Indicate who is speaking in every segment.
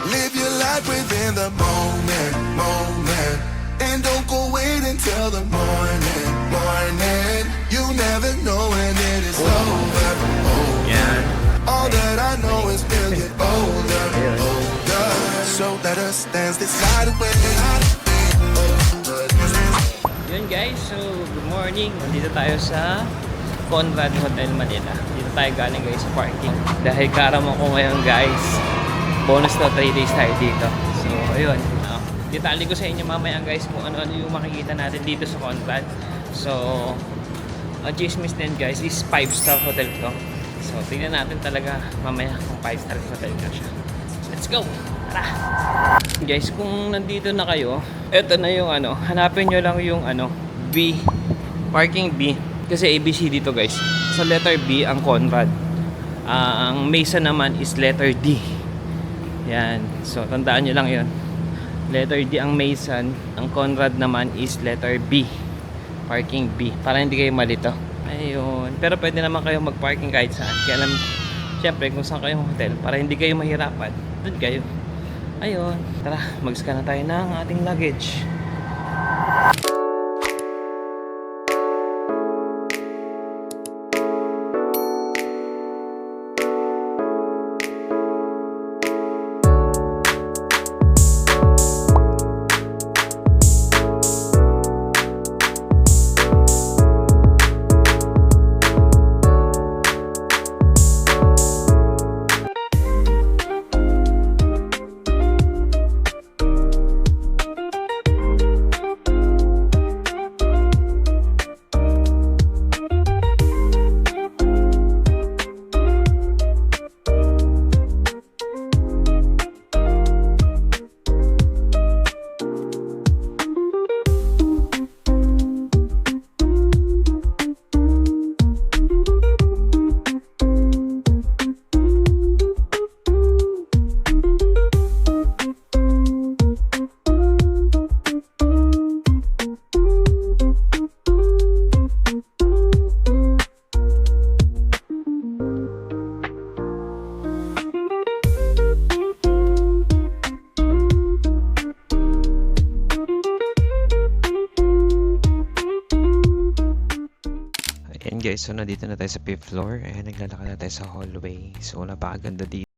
Speaker 1: Live your life within the moment, moment. And don't go wait until the morning, morning. You never know when it is over, over.
Speaker 2: Yan.
Speaker 1: All that I know is we'll get older, older. So let us dance this night away.
Speaker 2: Yun guys, so good morning. Nandito tayo sa Conrad Hotel Manila. Dito tayo galing guys sa parking. Dahil karamo ko ngayon guys, bonus na 3 days tayo dito. So ayun, detalye ko sa inyo mamaya guys kung ano-ano yung makikita natin dito sa Conrad. So ang chismis din guys is 5-star hotel to. So tingnan natin talaga mamaya kung 5-star hotel ka siya. Let's go! Tara! Guys, kung nandito na kayo, eto na yung hanapin nyo lang yung B, parking B. Kasi ABC dito guys. Sa letter B ang Conrad. Ang Mesa naman is letter D. Yan. So tandaan nyo lang yun. Letter D ang Mason, ang Conrad naman is letter B. Parking B. Para hindi kayo malito. Ayun. Pero pwede naman kayo mag-parking kahit saan. Kaya alam, syempre kung saan kayong hotel, para hindi kayo mahirapan, doon kayo. Ayun. Tara, mag-scan na tayo ng ating luggage. Ayan guys, so nandito na tayo sa 5th floor. Ayan, naglalakad na tayo sa hallway. So napakaganda dito.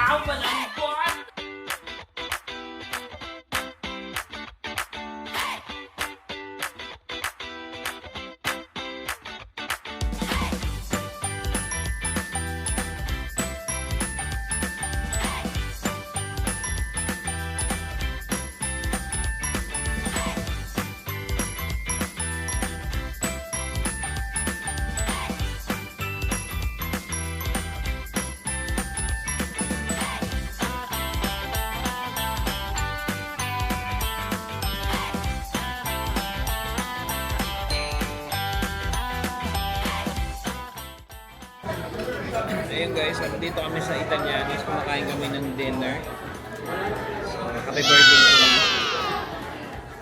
Speaker 2: Wow, malambot! Ayun guys, dito kami sa Italianis, kumakain kami ng dinner. So, happy birthday to me.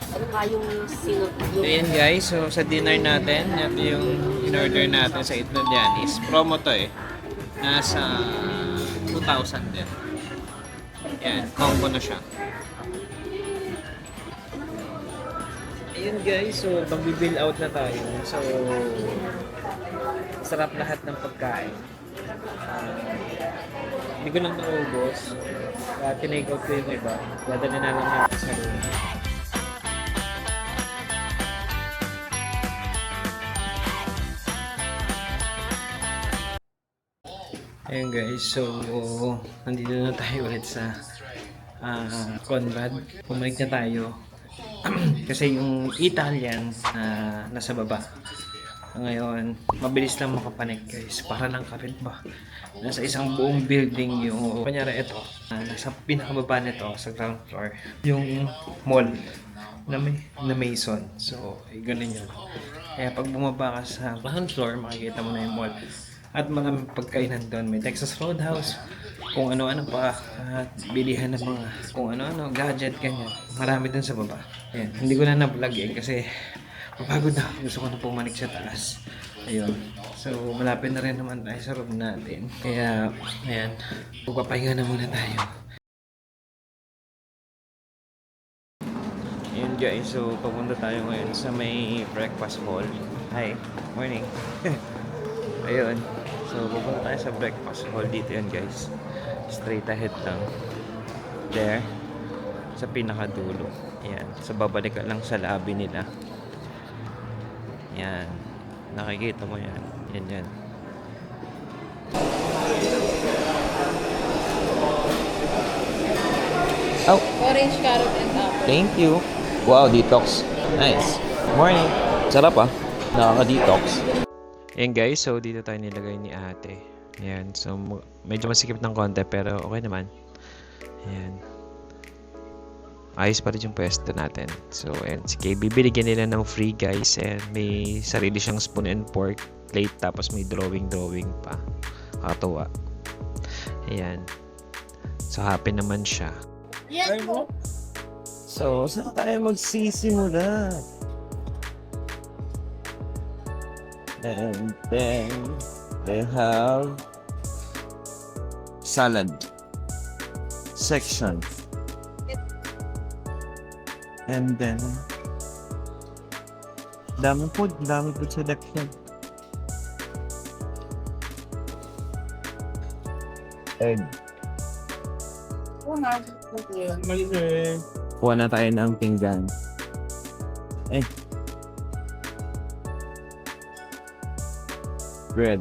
Speaker 3: Ano ka yung sinot yung
Speaker 2: Ayun guys, so sa dinner natin, ito yung in-order natin sa Italianis. Promo to eh. Nasa 2,000 din. Yan, combo na siya. Ayun guys, so mag-bill out na tayo. So, sarap lahat ng pagkain. Hindi ko lang naubos. Tinake out ko yung iba. Dadali na lang natin sa room. Ayun guys, so nandito na tayo ulit sa Conrad. Pumalik na tayo. Kasi yung Italian nasa baba. Ngayon, mabilis lang makapanik guys. Para lang kapit ba? Nasa isang buong building yung, kanyari ito, nasa pinakababa nito sa ground floor, yung mall na Mason. So, ganun yun. Kaya pag bumaba ka sa ground floor, makikita mo na yung mall. At maraming pagkainan doon. May Texas Roadhouse, kung ano-ano pa, at bilihan ng mga kung ano-ano, gadget, ganyan. Marami doon sa baba. Ayan. Hindi ko na na-vlog eh kasi mapagod na. Gusto ko na pumanik sa taas. Ayun. So, malapit na rin naman tayo sa room natin. Kaya, ayan. Pagpapahinga na muna tayo. Ayun guys, so pupunta tayo ngayon sa may breakfast hall. Hi, morning. Ayun. So, pupunta tayo sa breakfast hall dito yan guys. Straight ahead lang. There. Sa pinakadulo. Ayan. So, babalik ka lang sa lobby nila. Yan. Nakikita mo yan. Yan yan. Oh,
Speaker 3: orange carrot and apple.
Speaker 2: thank you. Wow, detox. Nice. Morning. Sarap ah. Nakaka-detox. Ayan guys, so dito tayo nilagay ni ate. Ayan, so medyo masikip ng konti pero okay naman. Ayan. Ayos pa rin yung pwesto natin. So, ayan, si KB, binigyan nila ng free guys and may sarili siyang spoon and fork plate tapos may drawing pa. Kakatuwa. Ayan. So, happy naman siya.
Speaker 3: Yes po.
Speaker 2: So, saan tayo magsisimula? And then, they have salad section. And then, dami food selection. Egg. Kuha na tayo ng pinggan. Eh. Bread.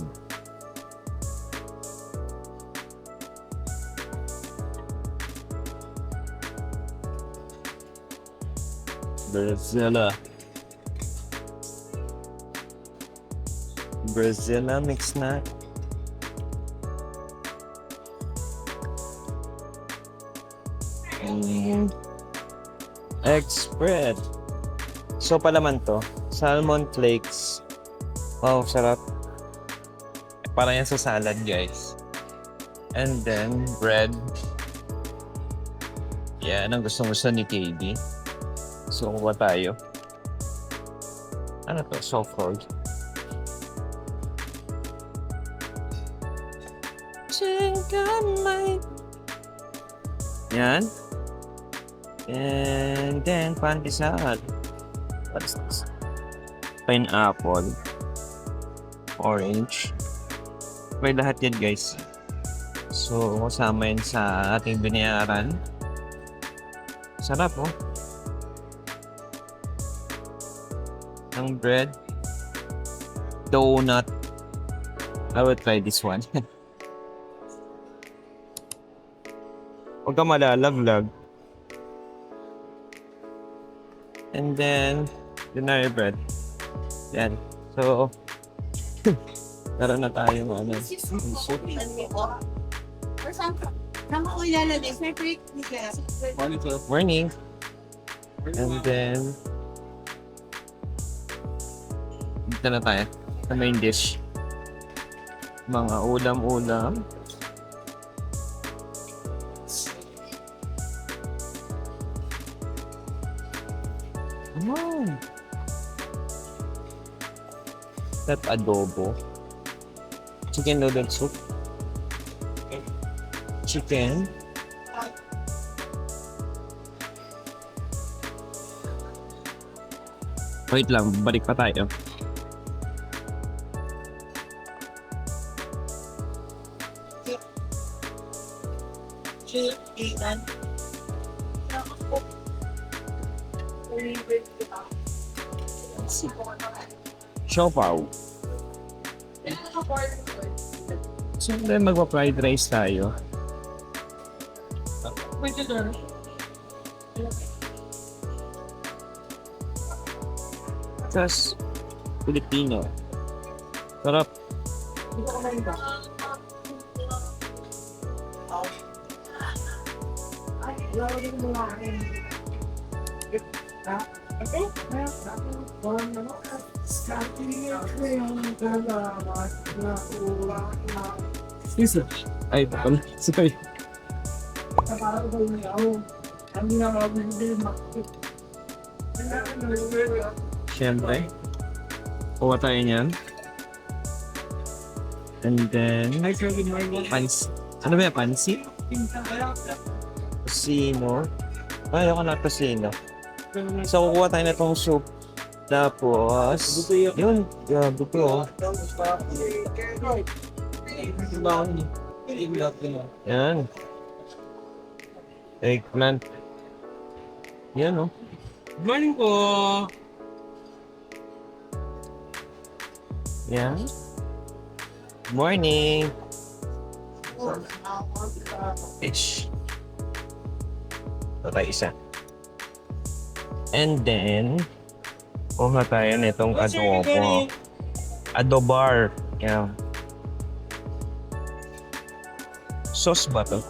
Speaker 2: Brazilla mix na. Egg spread. So palaman to. Salmon flakes. Wow, sarap. Para yan sa salad, guys. And then, bread. Yan, ang gusto ni KB. So, kuha tayo. Ano to? Soft rolled. Yan. And then, pandesal. What is this? Pineapple. Orange. May lahat yan, guys. So, So, kasama yun sa ating binayaran. Sarap, oh. Ang bread. Donut. I will try this one. Huwag ka malalaglag. And then, dinner bread. Yan. So, meron na tayo ano. Soup. Morning. And then, dito na tayo sa main dish. Mga ulam-ulam. That adobo. Chicken noodle soup. Chicken. Wait lang, balik pa tayo. Siopaw. Siyempre magpa-fried rice tayo. Tapos, Filipino. Sarap. Ay, pala. Sorry. Siyempre, kuha tayo niyan. And then, pansi. Ano ba yan? Pansi? Tosino. Ay, ako na tosino. So, kukuha tayo na itong soup. Tapos, yun. Grabe ko. Yan. Eggplant. Yan, oh.
Speaker 4: Good morning po.
Speaker 2: Yan. Morning. Fish. Ito tayo isa. And then, kuha tayo nitong adobo. Adobar. Yan. Sauce ba to?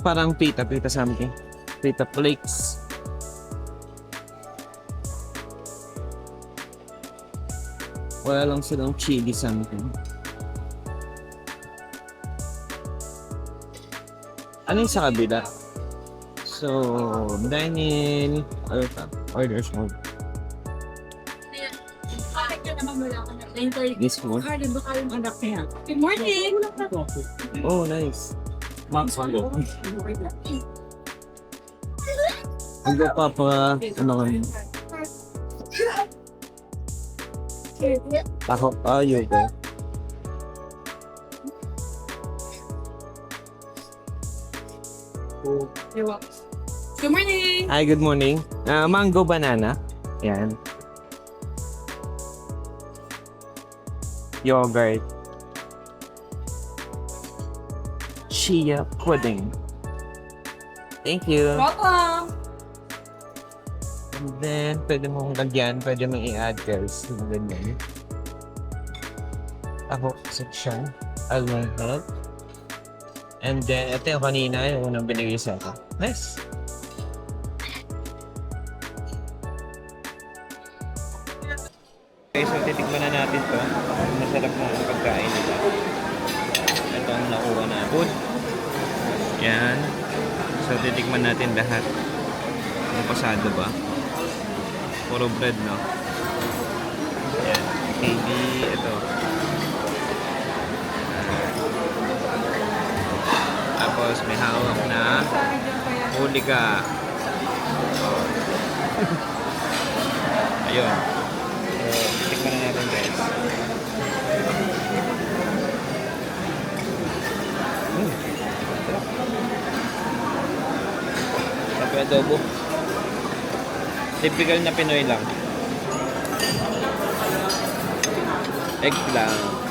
Speaker 2: Parang pita something. Pita flakes. Wala lang silang chili something. Ano yung sa kabila? So, dine-in. Ano pa? Orders mo. This one?
Speaker 3: Good morning!
Speaker 2: Oh, nice.
Speaker 4: Max Mango.
Speaker 2: Ang pa pa, ano kami? Ako, yoga.
Speaker 3: Good morning!
Speaker 2: Hi, good morning. Mango banana. Yan. Yogurt. Chia pudding. Thank you.
Speaker 3: Welcome!
Speaker 2: And then, pwede mong lagyan, pwede mong i-add girls. Ganyan. Ako, section. Almond milk. And then, ito yung kanina, yung unang binigay sa ako. Nice. Okay, so titikman na natin to. Masarap na ang pagkain nila. Ito ang nakuha na food. Yan. So titikman natin lahat. Ang pasado ba? Puro bread, no? Yan. KB, ito. Tapos may hawak na huli ka. Ayun. So, titikman na natin guys. adobo. Typical na Pinoy lang. Eggplant.